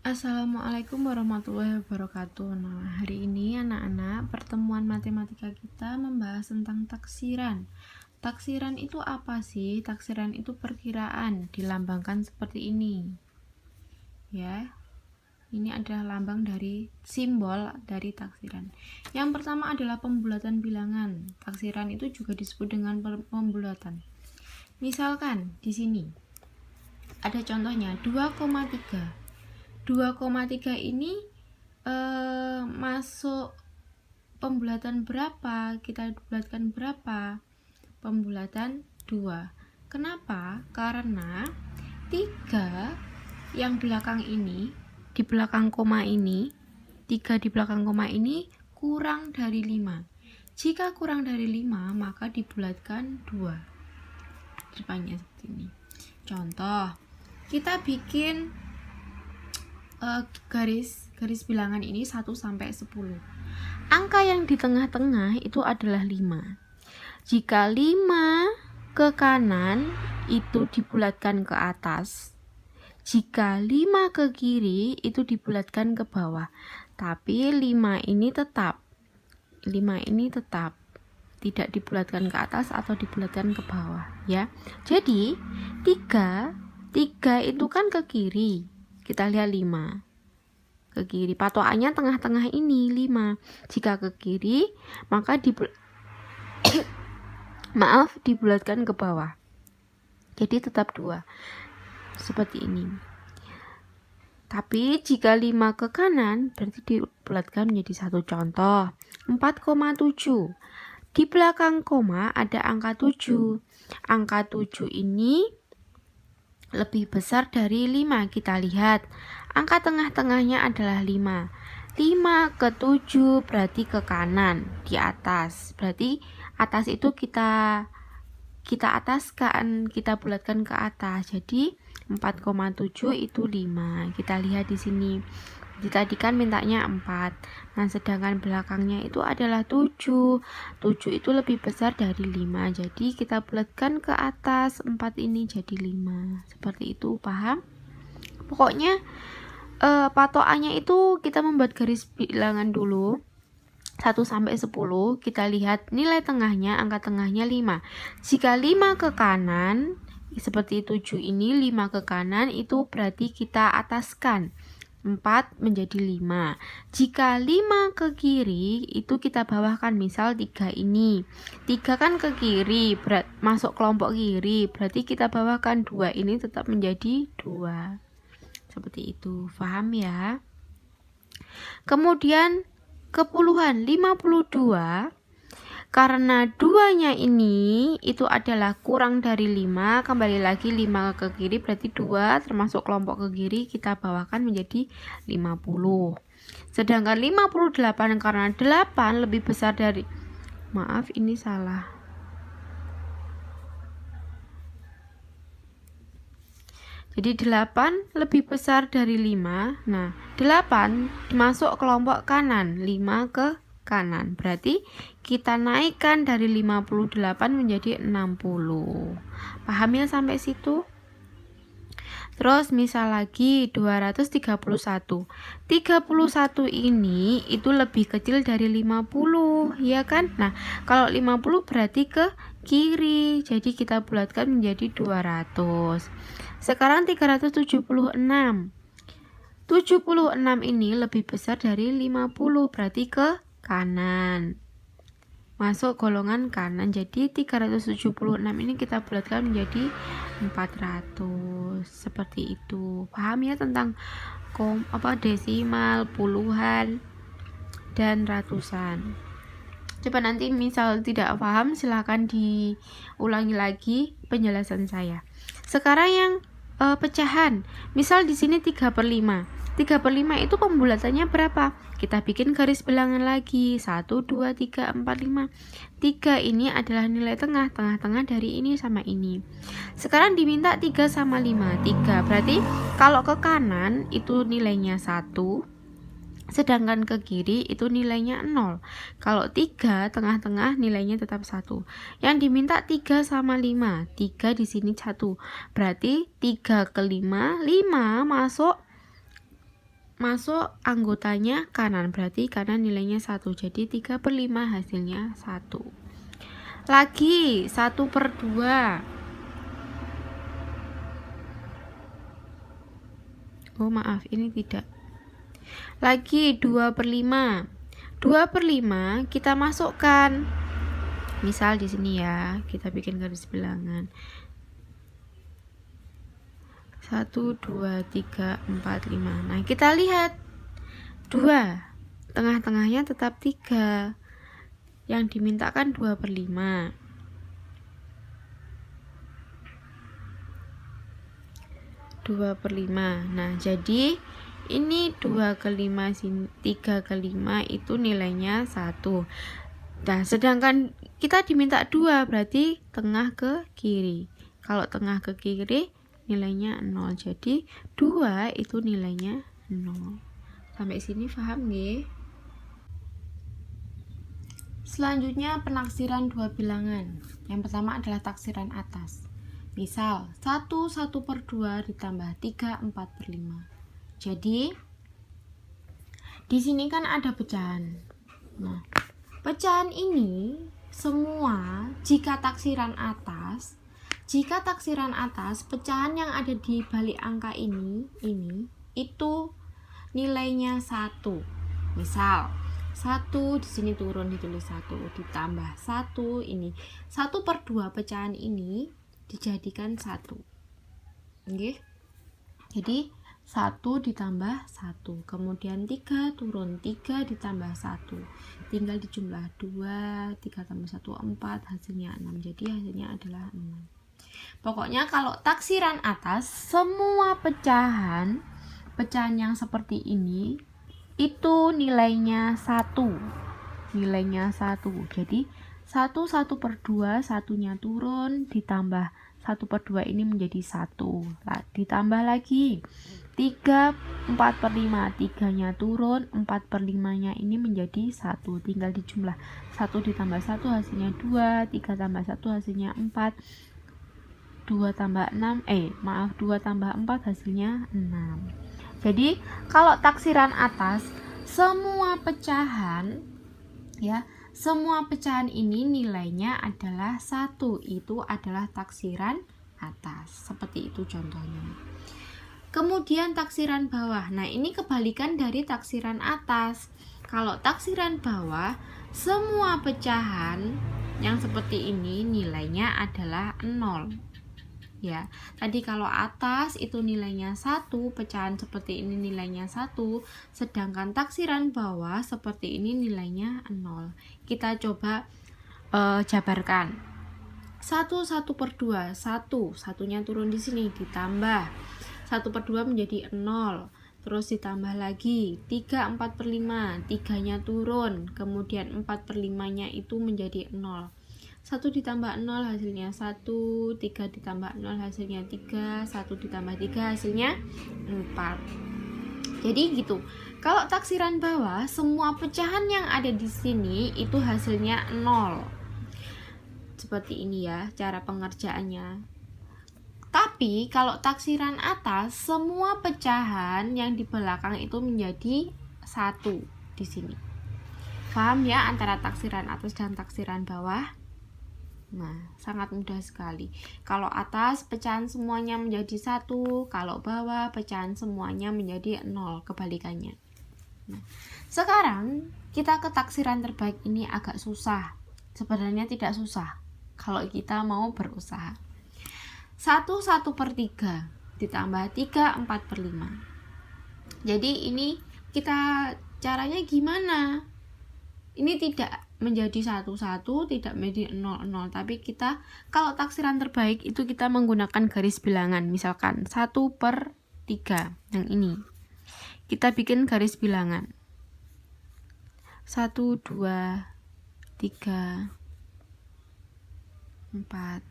Assalamualaikum warahmatullahi wabarakatuh. Nah, hari ini anak-anak, pertemuan matematika kita membahas tentang taksiran. Taksiran itu apa sih? Taksiran itu perkiraan, dilambangkan seperti ini. Ya. Ini adalah lambang dari simbol dari taksiran. Yang pertama adalah pembulatan bilangan. Taksiran itu juga disebut dengan pembulatan. Misalkan di sini ada contohnya 2,3. 2,3 ini masuk pembulatan berapa? Kita bulatkan berapa? Pembulatan 2. Kenapa? Karena 3 yang belakang ini, di belakang koma ini, 3 di belakang koma ini kurang dari 5. Jika kurang dari 5, maka dibulatkan 2. Depannya seperti ini. Contoh, kita bikin garis bilangan ini 1 sampai 10. Angka yang di tengah-tengah itu adalah 5. Jika 5 ke kanan itu dibulatkan ke atas. Jika 5 ke kiri itu dibulatkan ke bawah. Tapi 5 ini tetap tidak dibulatkan ke atas atau dibulatkan ke bawah, ya. Jadi 3 itu kan ke kiri. Kita lihat 5 ke kiri, patokannya tengah-tengah ini 5. Jika ke kiri maka dibulatkan ke bawah, jadi tetap 2 seperti ini. Tapi jika 5 ke kanan berarti dibulatkan menjadi 1. Contoh 4,7. Di belakang koma ada angka 7. Angka 7 ini lebih besar dari 5. Kita lihat angka tengah-tengahnya adalah 5. 5 ke 7 berarti ke kanan, di atas. Berarti atas itu kita ataskan, kita bulatkan ke atas. Jadi 4,7 itu 5. Kita lihat di sini. Tadi kan mintanya 4. Nah, sedangkan belakangnya itu adalah 7. 7 itu lebih besar dari 5. Jadi kita bulatkan ke atas 4 ini jadi 5. Seperti itu, paham? Pokoknya patokannya itu kita membuat garis bilangan dulu 1 sampai 10. Kita lihat nilai tengahnya, angka tengahnya 5. Jika 5 ke kanan seperti 7 ini, 5 ke kanan itu berarti kita ataskan 4 menjadi 5. Jika 5 ke kiri itu kita bawahkan, misal 3 ini. 3 kan ke kiri, masuk kelompok kiri, berarti kita bawahkan 2 ini tetap menjadi 2. Seperti itu, paham ya? Kemudian kepuluhan 52. Karena 2-nya ini itu adalah kurang dari 5, kembali lagi 5 ke kiri berarti 2 termasuk kelompok ke kiri, kita bawahkan menjadi 50. Sedangkan 58 karena 8 lebih besar dari, maaf ini salah. Jadi 8 lebih besar dari 5. Nah, 8 masuk kelompok kanan, 5 ke kanan. Berarti kita naikkan dari 58 menjadi 60. Paham ya sampai situ? Terus misal lagi 231. 31 ini itu lebih kecil dari 50, ya kan? Nah, kalau 50 berarti ke kiri. Jadi kita bulatkan menjadi 200. Sekarang 376. 76 ini lebih besar dari 50, berarti ke kanan. Masuk golongan kanan. Jadi 376 ini kita bulatkan menjadi 400. Seperti itu. Paham ya tentang desimal, puluhan, dan ratusan. Coba nanti misal tidak paham silahkan diulangi lagi penjelasan saya. Sekarang yang pecahan. Misal di sini 3/5. 3/5 itu pembulatannya berapa? Kita bikin garis bilangan lagi. 1, 2, 3, 4, 5. 3 ini adalah nilai tengah. Tengah-tengah dari ini sama ini. Sekarang diminta 3 sama 5. 3. Berarti kalau ke kanan itu nilainya 1. Sedangkan ke kiri itu nilainya 0. Kalau 3 tengah-tengah nilainya tetap 1. Yang diminta 3 sama 5. 3 di sini 1. Berarti 3 ke 5, 5 masuk masuk anggotanya kanan, berarti kanan nilainya 1, jadi 3/5 hasilnya 1. Lagi 1/2. Oh maaf, ini tidak. Lagi 2/5. 2/5 kita masukkan. Misal di sini ya, kita bikin garis bilangan. 1, 2, 3, 4, 5. Nah, kita lihat 2. Tengah-tengahnya tetap 3. Yang dimintakan 2/5. 2/5. Nah, jadi ini 2/5 sini, 3/5 itu nilainya 1. Nah, sedangkan kita diminta 2, berarti tengah ke kiri. Kalau tengah ke kiri nilainya 0. Jadi 2 itu nilainya 0. Sampai sini paham nggih? Selanjutnya penaksiran dua bilangan. Yang pertama adalah taksiran atas. Misal 1/2 ditambah 3 4/5. Jadi di sini kan ada pecahan. Nah, pecahan ini semua jika taksiran atas pecahan yang ada di balik angka ini itu nilainya 1. Misal 1 di sini turun ditulis 1 ditambah 1 ini 1/2 pecahan ini dijadikan 1. Oke. Jadi 1 ditambah 1, kemudian 3 turun 3 ditambah 1, tinggal dijumlah 2, 3 tambah 1 4, hasilnya 6. Jadi hasilnya adalah 6. Pokoknya kalau taksiran atas semua pecahan yang seperti ini itu nilainya 1. Jadi 1/2, satunya turun ditambah 1/2 ini menjadi 1. Ditambah lagi 3 4/5, 3-nya turun, 4/5-nya ini menjadi 1. Tinggal dijumlah 1 ditambah 1 hasilnya 2, 3 tambah 1 hasilnya 4, 2 tambah 4 hasilnya 6. Jadi kalau taksiran atas semua pecahan ini nilainya adalah 1. Itu adalah taksiran atas. Seperti itu contohnya. Kemudian taksiran bawah. Nah, ini kebalikan dari taksiran atas. Kalau taksiran bawah semua pecahan yang seperti ini nilainya adalah 0. Ya, tadi kalau atas itu nilainya 1, pecahan seperti ini nilainya 1, sedangkan taksiran bawah seperti ini nilainya 0. Kita coba jabarkan. 1/2, 1, satunya turun di sini ditambah 1/2 menjadi 0. Terus ditambah lagi 3 4/5, 3-nya turun, kemudian 4/5-nya itu menjadi 0. 1 ditambah 0 hasilnya 1, 3 ditambah 0 hasilnya 3, 1 ditambah 3 hasilnya 4. Jadi gitu. Kalau taksiran bawah, semua pecahan yang ada di sini itu hasilnya 0. Seperti ini ya cara pengerjaannya. Tapi kalau taksiran atas, semua pecahan yang di belakang itu menjadi 1 di sini. Paham ya antara taksiran atas dan taksiran bawah? Nah, sangat mudah sekali. Kalau atas pecahan semuanya menjadi 1, kalau bawah pecahan semuanya menjadi 0, kebalikannya. Nah, sekarang kita ke taksiran terbaik. Ini agak susah. Sebenarnya tidak susah kalau kita mau berusaha. 1/3 ditambah 3 4/5. Jadi ini kita caranya gimana? Ini tidak menjadi 1/1, tidak menjadi 0/0, tapi kita kalau taksiran terbaik itu kita menggunakan garis bilangan. Misalkan 1/3 yang ini kita bikin garis bilangan 1 2 3 4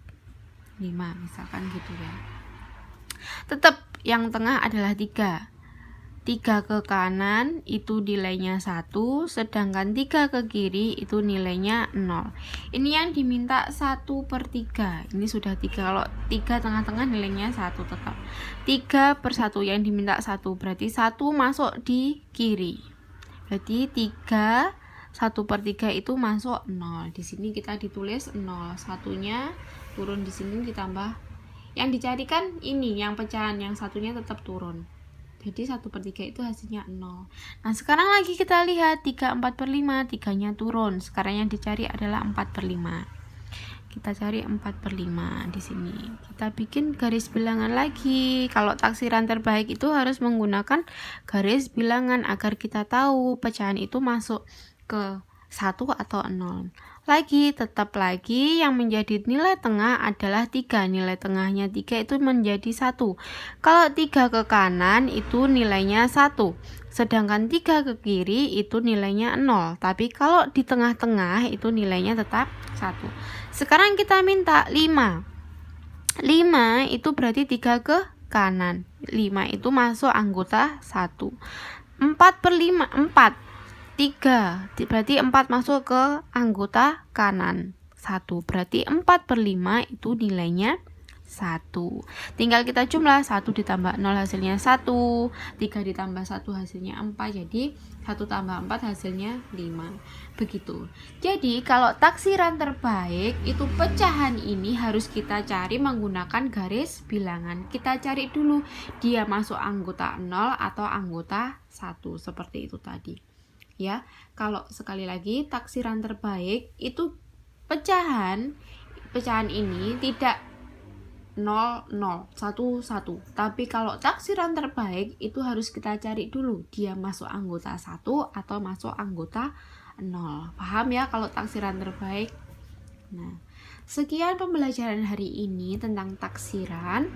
5 misalkan gitu ya. Tetap yang tengah adalah 3. 3 ke kanan itu nilainya 1, sedangkan 3 ke kiri itu nilainya 0. Ini yang diminta 1/3. Ini sudah 3. Kalau 3 tengah-tengah nilainya 1 tetap. 3/1 yang diminta 1, berarti 1 masuk di kiri. Berarti 3 1/3 itu masuk 0. Di sini kita ditulis 0. Satunya turun di sini ditambah. Yang dicarikan ini yang pecahan, yang satunya tetap turun. Jadi 1/3 itu hasilnya 0. Nah, sekarang lagi kita lihat 3 4/5, 3-nya turun. Sekarang yang dicari adalah 4/5. Kita cari 4/5 di sini. Kita bikin garis bilangan lagi. Kalau taksiran terbaik itu harus menggunakan garis bilangan agar kita tahu pecahan itu masuk ke 1 atau 0. Tetap lagi yang menjadi nilai tengah adalah 3. Nilai tengahnya 3 itu menjadi 1. Kalau 3 ke kanan itu nilainya 1. Sedangkan 3 ke kiri itu nilainya 0. Tapi kalau di tengah-tengah itu nilainya tetap 1. Sekarang kita minta 5. 5 itu berarti 3 ke kanan. 5 itu masuk anggota 1. 4/5, 4. 3, berarti 4 masuk ke anggota kanan 1, berarti 4/5 itu nilainya 1. Tinggal kita jumlah 1 ditambah 0 hasilnya 1, 3 ditambah 1 hasilnya 4, jadi 1 tambah 4 hasilnya 5. Begitu. Jadi kalau taksiran terbaik itu pecahan ini harus kita cari menggunakan garis bilangan. Kita cari dulu dia masuk anggota 0 atau anggota 1 seperti itu tadi. Ya, kalau sekali lagi taksiran terbaik itu pecahan ini tidak 0 0 1 1. Tapi kalau taksiran terbaik itu harus kita cari dulu dia masuk anggota 1 atau masuk anggota 0. Paham ya kalau taksiran terbaik? Nah, sekian pembelajaran hari ini tentang taksiran.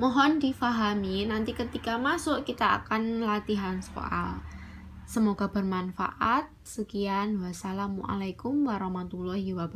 Mohon difahami, nanti ketika masuk kita akan latihan soal. Semoga bermanfaat. Sekian, wassalamualaikum warahmatullahi wabarakatuh.